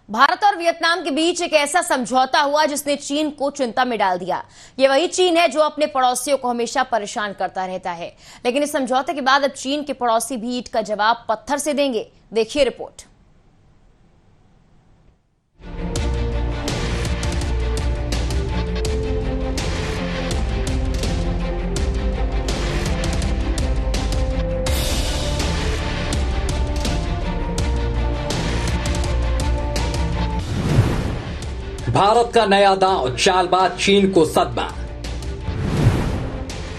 भारत और वियतनाम के बीच एक ऐसा समझौता हुआ जिसने चीन को चिंता में डाल दिया। ये वही चीन है जो अपने पड़ोसियों को हमेशा परेशान करता रहता है, लेकिन इस समझौते के बाद अब चीन के पड़ोसी भी ईंट का जवाब पत्थर से देंगे। देखिए रिपोर्ट। भारत का नया दांव, चालबाज चीन को सदमा।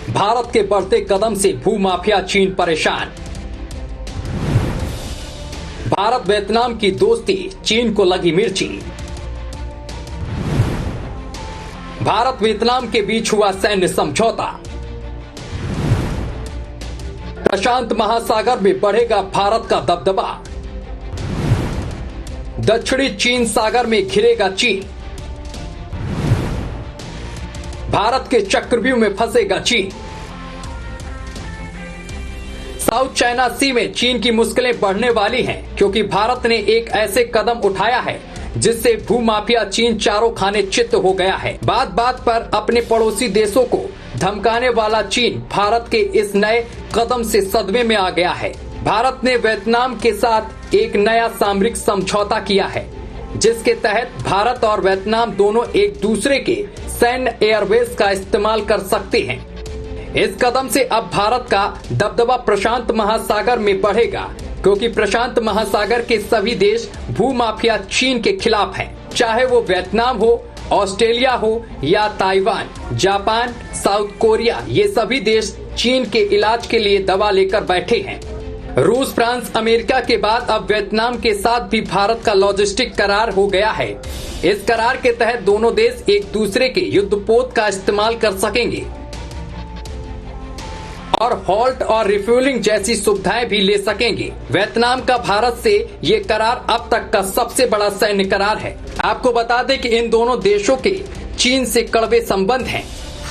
भारत के बढ़ते कदम से भूमाफिया चीन परेशान। भारत वियतनाम की दोस्ती चीन को लगी मिर्ची। भारत वियतनाम के बीच हुआ सैन्य समझौता। प्रशांत महासागर में बढ़ेगा भारत का दबदबा। दक्षिणी चीन सागर में घिरेगा चीन। भारत के चक्रव्यूह में फंसेगा चीन। साउथ चाइना सी में चीन की मुश्किलें बढ़ने वाली हैं, क्योंकि भारत ने एक ऐसे कदम उठाया है जिससे भूमाफिया चीन चारों खाने चित्त हो गया है। बात बात पर अपने पड़ोसी देशों को धमकाने वाला चीन भारत के इस नए कदम से सदमे में आ गया है। भारत ने वियतनाम के साथ एक नया सामरिक समझौता किया है, जिसके तहत भारत और वियतनाम दोनों एक दूसरे के सैन्य एयरबेस का इस्तेमाल कर सकते हैं। इस कदम से अब भारत का दबदबा प्रशांत महासागर में बढ़ेगा, क्योंकि प्रशांत महासागर के सभी देश भूमाफिया चीन के खिलाफ हैं। चाहे वो वियतनाम हो, ऑस्ट्रेलिया हो या ताइवान, जापान, साउथ कोरिया, ये सभी देश चीन के इलाज के लिए दवा लेकर बैठे हैं। रूस, फ्रांस, अमेरिका के बाद अब वियतनाम के साथ भी भारत का लॉजिस्टिक करार हो गया है। इस करार के तहत दोनों देश एक दूसरे के युद्धपोत का इस्तेमाल कर सकेंगे और हॉल्ट और रिफ्यूलिंग जैसी सुविधाएं भी ले सकेंगे। वियतनाम का भारत से ये करार अब तक का सबसे बड़ा सैन्य करार है। आपको बता दें कि इन दोनों देशों के चीन से कड़वे संबंध हैं।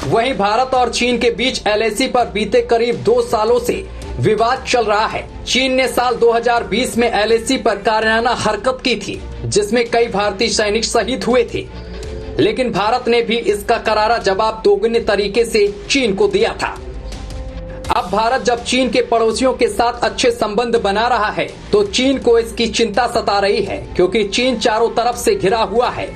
वहीं भारत और चीन के बीच LAC पर बीते करीब 2 सालों से विवाद चल रहा है। चीन ने साल 2020 में LAC पर कायराना हरकत की थी, जिसमें कई भारतीय सैनिक शहीद हुए थे, लेकिन भारत ने भी इसका करारा जवाब दोगुने तरीके से चीन को दिया था। अब भारत जब चीन के पड़ोसियों के साथ अच्छे संबंध बना रहा है, तो चीन को इसकी चिंता सता रही है, क्योंकि चीन चारों तरफ से घिरा हुआ है।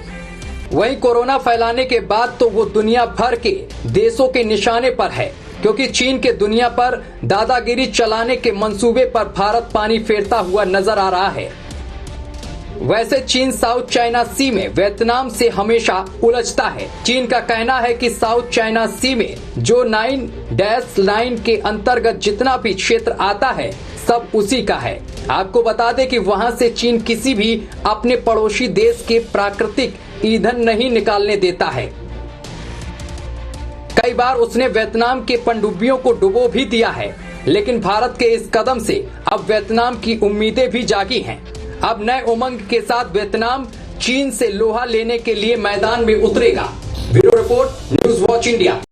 वहीं कोरोना फैलाने के बाद तो वो दुनिया भर के देशों के निशाने पर है, क्योंकि चीन के दुनिया पर दादागिरी चलाने के मंसूबे पर भारत पानी फेरता हुआ नजर आ रहा है। वैसे चीन साउथ चाइना सी में वियतनाम से हमेशा उलझता है। चीन का कहना है कि साउथ चाइना सी में जो 9-9 के अंतर्गत जितना भी क्षेत्र आता है, सब उसी का है। आपको बता दें कि वहां से चीन किसी भी अपने पड़ोसी देश के प्राकृतिक ईंधन नहीं निकालने देता है। कई बार उसने वियतनाम के पनडुब्बियों को डुबो भी दिया है, लेकिन भारत के इस कदम से अब वियतनाम की उम्मीदें भी जागी हैं। अब नए उमंग के साथ वियतनाम चीन से लोहा लेने के लिए मैदान में उतरेगा। Bureau report, news watch India.